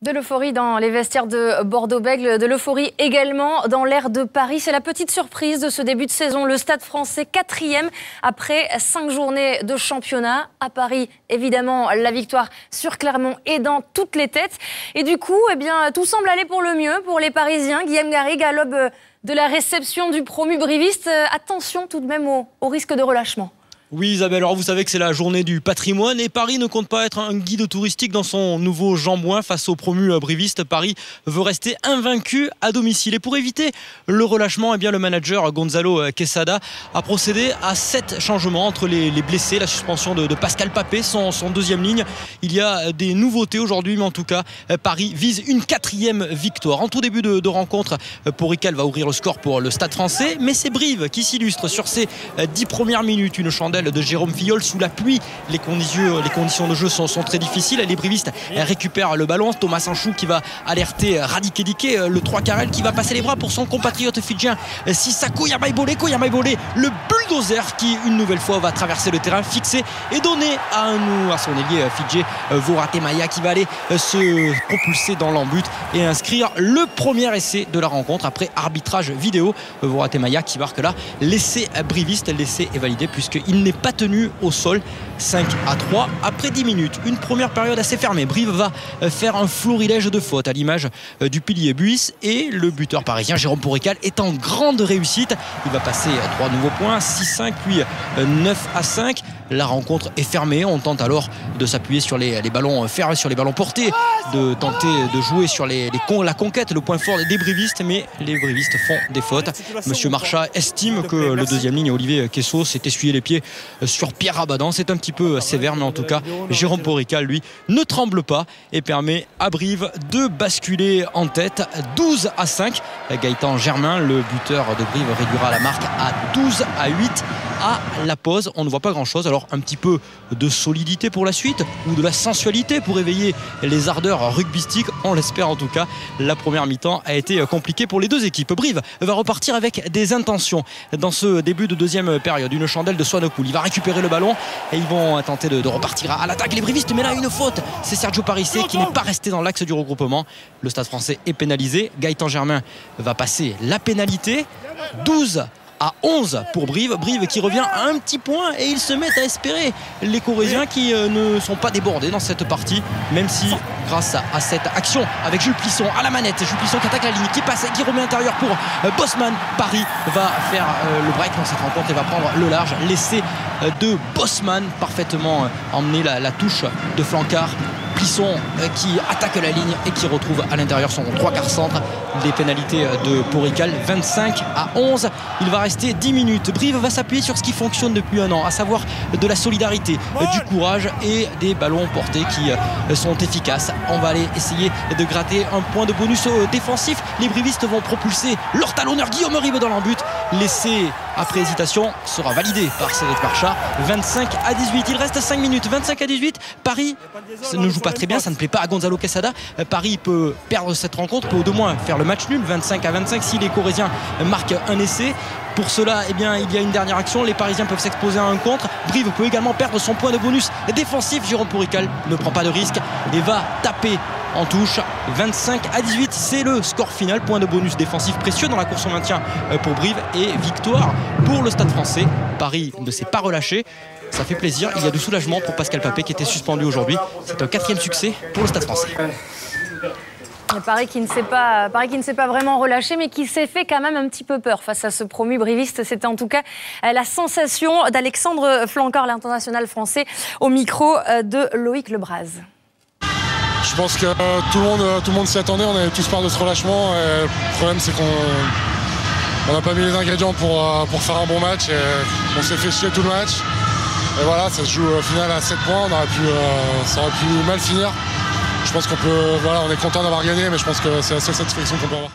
De l'euphorie dans les vestiaires de Bordeaux-Bègles, de l'euphorie également dans l'air de Paris. C'est la petite surprise de ce début de saison. Le Stade Français, 4e après 5 journées de championnat. À Paris, évidemment, la victoire sur Clermont est dans toutes les têtes. Et du coup, tout semble aller pour le mieux pour les Parisiens. Guillaume Garrigue, à l'aube de la réception du promu briviste. Attention tout de même au risque de relâchement. Oui Isabelle, alors vous savez que c'est la journée du patrimoine et Paris ne compte pas être un guide touristique dans son nouveau Jean-Bouin face au promu briviste. Paris veut rester invaincu à domicile et pour éviter le relâchement, le manager Gonzalo Quesada a procédé à 7 changements entre les blessés, la suspension de Pascal Papé, son deuxième ligne. Il y a des nouveautés aujourd'hui, mais en tout cas Paris vise une 4e victoire. En tout début de rencontre, Porrical va ouvrir le score pour le Stade Français, mais c'est Brive qui s'illustre sur ces 10 premières minutes. Une chandelle de Jérôme Filleul sous la pluie. Les conditions de jeu sont très difficiles. Les brivistes récupèrent le ballon. Thomas Sanchou qui va alerter Radiké Diké, le 3 Carrel qui va passer les bras pour son compatriote fidjien Sissako Yamaïbolé, le bulldozer qui une nouvelle fois va traverser le terrain fixé et donner à son ailier fidjien Voratemaya qui va aller se propulser dans l'embut et inscrire le premier essai de la rencontre après arbitrage vidéo. Voratemaya qui marque là l'essai briviste. L'essai est validé puisqu'il n'est pas tenu au sol. 5-3 après 10 minutes. Une première période assez fermée. Brive va faire un florilège de fautes à l'image du pilier Buis et le buteur parisien Jérôme Porrical est en grande réussite. Il va passer 3 nouveaux points, 6-5 puis 9-5. La rencontre est fermée. On tente alors de s'appuyer sur les ballons fermés, sur les ballons portés, de tenter de jouer sur la conquête, le point fort des brivistes, mais les brivistes font des fautes. Monsieur Marchat estime que le deuxième ligne Olivier Quesso s'est essuyé les pieds sur Pierre Rabadan. C'est un petit peu sévère, mais en tout cas Jérôme Porrical lui ne tremble pas et permet à Brive de basculer en tête 12-5. Gaëtan Germain, le buteur de Brive, réduira la marque à 12-8 à la pause. On ne voit pas grand chose, alors un petit peu de solidité pour la suite ou de la sensualité pour éveiller les ardeurs rugbystiques, on l'espère en tout cas. La première mi-temps a été compliquée pour les deux équipes. Brive va repartir avec des intentions dans ce début de deuxième période. Une chandelle de Swanepoel, il va récupérer le ballon et ils vont tenter de repartir à l'attaque les brivistes, mais là une faute, c'est Sergio Parissé qui n'est pas resté dans l'axe du regroupement. Le Stade Français est pénalisé. Gaëtan Germain va passer la pénalité. 12-11 pour Brive qui revient à un petit point et ils se mettent à espérer les Corésiens qui ne sont pas débordés dans cette partie, même si grâce à cette action avec Jules Plisson à la manette, Jules Plisson qui attaque la ligne, qui passe et qui remet intérieur pour Bosman. Paris va faire le break dans cette rencontre et va prendre le large. L'essai de Bosman parfaitement emmené la touche de flancard. Plisson qui attaque la ligne et qui retrouve à l'intérieur son 3/4 centre. Les pénalités de Porrical, 25-11. Il va rester 10 minutes. Brive va s'appuyer sur ce qui fonctionne depuis un an, à savoir de la solidarité, du courage et des ballons portés qui sont efficaces. On va aller essayer de gratter un point de bonus défensif. Les brivistes vont propulser leur talonneur Guillaume Ribe dans l'embut. L'essai après hésitation sera validé par Cédric Marchat. 25-18. Il reste 5 minutes. 25-18. Paris ne joue pas très bien, ça ne plaît pas à Gonzalo Quesada. Paris peut perdre cette rencontre, peut au moins faire le match nul, 25-25 si les Corésiens marquent un essai. Pour cela, il y a une dernière action. Les Parisiens peuvent s'exposer à un contre. Brive peut également perdre son point de bonus défensif. Jérôme Porrical ne prend pas de risque et va taper en touche. 25-18, c'est le score final. Point de bonus défensif précieux dans la course au maintien pour Brive et victoire pour le Stade Français. Paris ne s'est pas relâché. Ça fait plaisir. Il y a du soulagement pour Pascal Papé qui était suspendu aujourd'hui. C'est un 4e succès pour le Stade Français. Paris qui ne s'est pas vraiment relâché, mais qui s'est fait quand même un petit peu peur face à ce promu briviste. C'était en tout cas la sensation d'Alexandre Flancard, l'international français, au micro de Loïc Lebraz. Je pense que tout le monde s'y attendait. On avait tous peur de ce relâchement. Et le problème, c'est qu'on n'a pas mis les ingrédients pour faire un bon match. Et on s'est fait chier tout le match. Et voilà, ça se joue au final à 7 points. Ça aurait pu mal finir. Je pense on est content d'avoir gagné, mais je pense que c'est la seule satisfaction qu'on peut avoir.